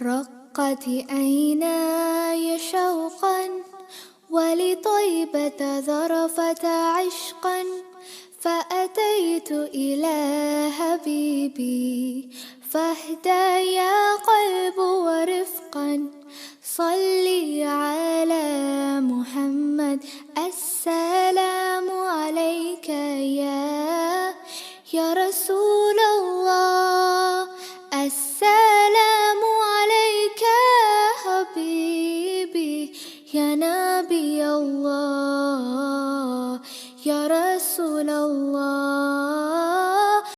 رقت عيناي شوقا ولطيبة ذرفت عشقا، فأتيت إلى حبيبي فاهدى يا قلب ورفقا. صلي على محمد، السلام عليك يا رسول